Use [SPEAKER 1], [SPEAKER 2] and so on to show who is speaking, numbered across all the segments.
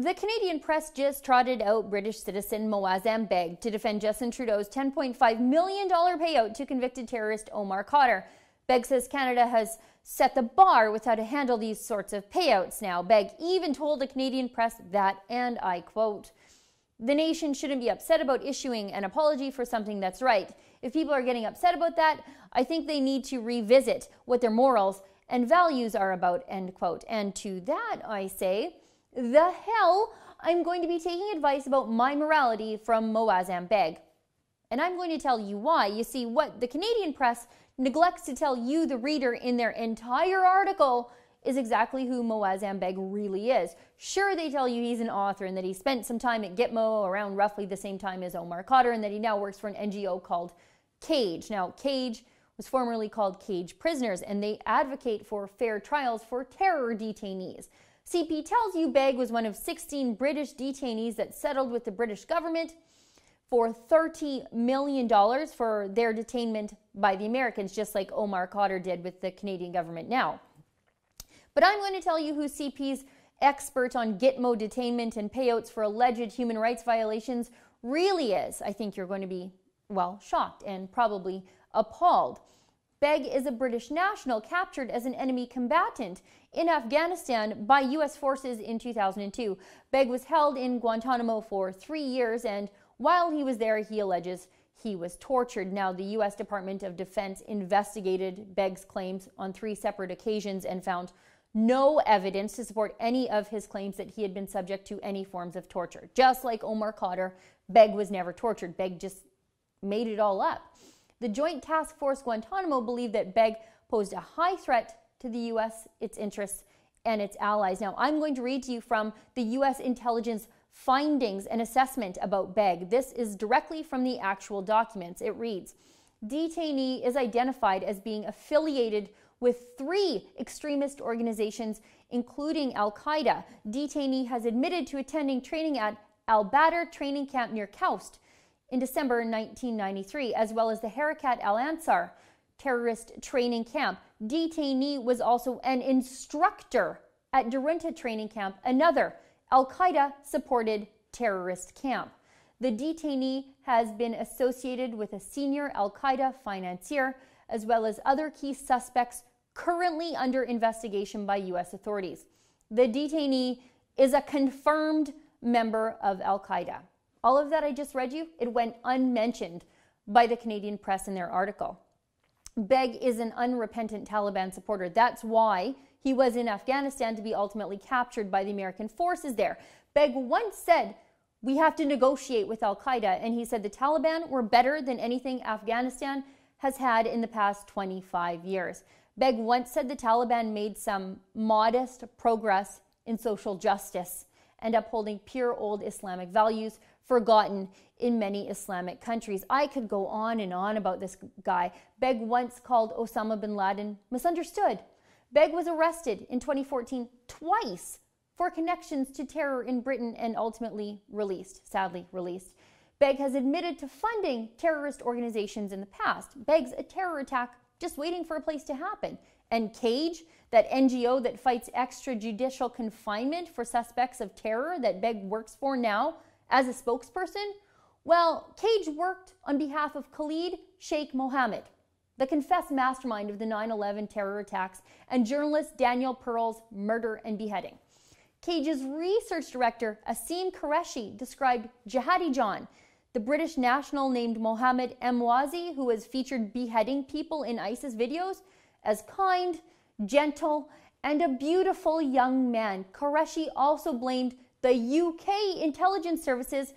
[SPEAKER 1] The Canadian press just trotted out British citizen Moazam Beg to defend Justin Trudeau's $10.5 million payout to convicted terrorist Omar Khadr. Beg says Canada has set the bar with how to handle these sorts of payouts now. Beg even told the Canadian press that, and I quote, "The nation shouldn't be upset about issuing an apology for something that's right. If people are getting upset about that, I think they need to revisit what their morals and values are about," end quote. And to that I say, the hell, I'm going to be taking advice about my morality from Moazam Beg. And I'm going to tell you why. You see, what the Canadian press neglects to tell you, the reader, in their entire article is exactly who Moazam Beg really is. Sure, they tell you he's an author and that he spent some time at Gitmo around roughly the same time as Omar Khadr and that he now works for an NGO called CAGE. Now, CAGE was formerly called Cage Prisoners, and they advocate for fair trials for terror detainees. CP tells you Beg was one of 16 British detainees that settled with the British government for $30 million for their detainment by the Americans, just like Omar Khadr did with the Canadian government now. But I'm going to tell you who CP's expert on Gitmo detainment and payouts for alleged human rights violations really is. I think you're going to be, well, shocked and probably appalled. Beg is a British national captured as an enemy combatant in Afghanistan by U.S. forces in 2002. Beg was held in Guantanamo for 3 years, and while he was there, he alleges he was tortured. Now, the U.S. Department of Defense investigated Beg's claims on 3 separate occasions and found no evidence to support any of his claims that he had been subject to any forms of torture. Just like Omar Khadr, Beg was never tortured. Beg just made it all up. The Joint Task Force Guantanamo believed that Beg posed a high threat to the U.S., its interests, and its allies. Now, I'm going to read to you from the U.S. intelligence findings and assessment about Beg. This is directly from the actual documents. It reads, "Detainee is identified as being affiliated with 3 extremist organizations, including Al-Qaeda. Detainee has admitted to attending training at Al-Badr training camp near Khost in December 1993, as well as the Harakat al-Ansar terrorist training camp. Detainee was also an instructor at Durunta training camp, another Al-Qaeda-supported terrorist camp. The detainee has been associated with a senior Al-Qaeda financier, as well as other key suspects currently under investigation by U.S. authorities. The detainee is a confirmed member of Al-Qaeda." All of that I just read you, it went unmentioned by the Canadian press in their article. Beg is an unrepentant Taliban supporter. That's why he was in Afghanistan to be ultimately captured by the American forces there. Beg once said, "We have to negotiate with Al-Qaeda," and he said the Taliban were better than anything Afghanistan has had in the past 25 years. Beg once said the Taliban made some modest progress in social justice and upholding pure old Islamic values forgotten in many Islamic countries. I could go on and on about this guy. Beg once called Osama bin Laden misunderstood. Beg was arrested in 2014 twice for connections to terror in Britain and ultimately released, sadly released. Beg has admitted to funding terrorist organizations in the past. Beg's a terror attack just waiting for a place to happen. And CAGE, that NGO that fights extrajudicial confinement for suspects of terror that Beg works for now as a spokesperson, well, CAGE worked on behalf of Khalid Sheikh Mohammed, the confessed mastermind of the 9/11 terror attacks, and journalist Daniel Pearl's murder and beheading. CAGE's research director, Asim Qureshi, described Jihadi John, the British national named Mohammed Emwazi, who was featured beheading people in ISIS videos, as kind, gentle, and a beautiful young man. Qureshi also blamed the UK intelligence services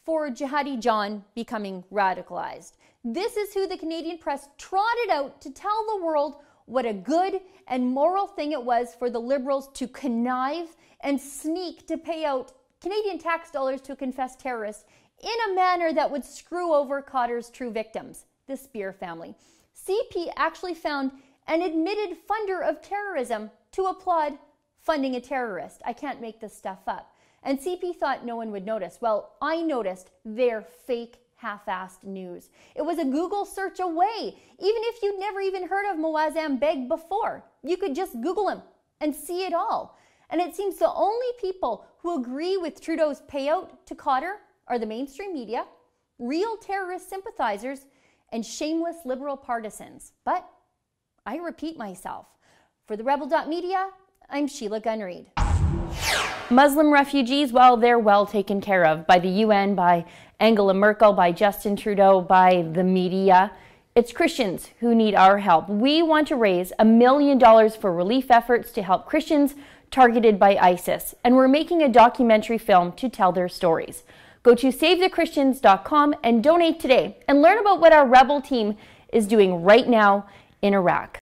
[SPEAKER 1] for Jihadi John becoming radicalized. This is who the Canadian press trotted out to tell the world what a good and moral thing it was for the Liberals to connive and sneak to pay out Canadian tax dollars to a confessed terrorist in a manner that would screw over Khadr's true victims, the Speer family. CP actually found an admitted funder of terrorism to applaud funding a terrorist. I can't make this stuff up. And CP thought no one would notice. Well, I noticed their fake half-assed news. It was a Google search away. Even if you'd never even heard of Moazam Beg before, you could just Google him and see it all. And it seems the only people who agree with Trudeau's payout to Khadr are the mainstream media, real terrorist sympathizers, and shameless liberal partisans. But I repeat myself. For the Rebel.media, I'm Sheila Gunn-Reid. Muslim refugees, well, they're well taken care of by the UN, by Angela Merkel, by Justin Trudeau, by the media. It's Christians who need our help. We want to raise $1 million for relief efforts to help Christians targeted by ISIS, and we're making a documentary film to tell their stories. Go to SaveTheChristians.com and donate today and learn about what our Rebel team is doing right now in Iraq.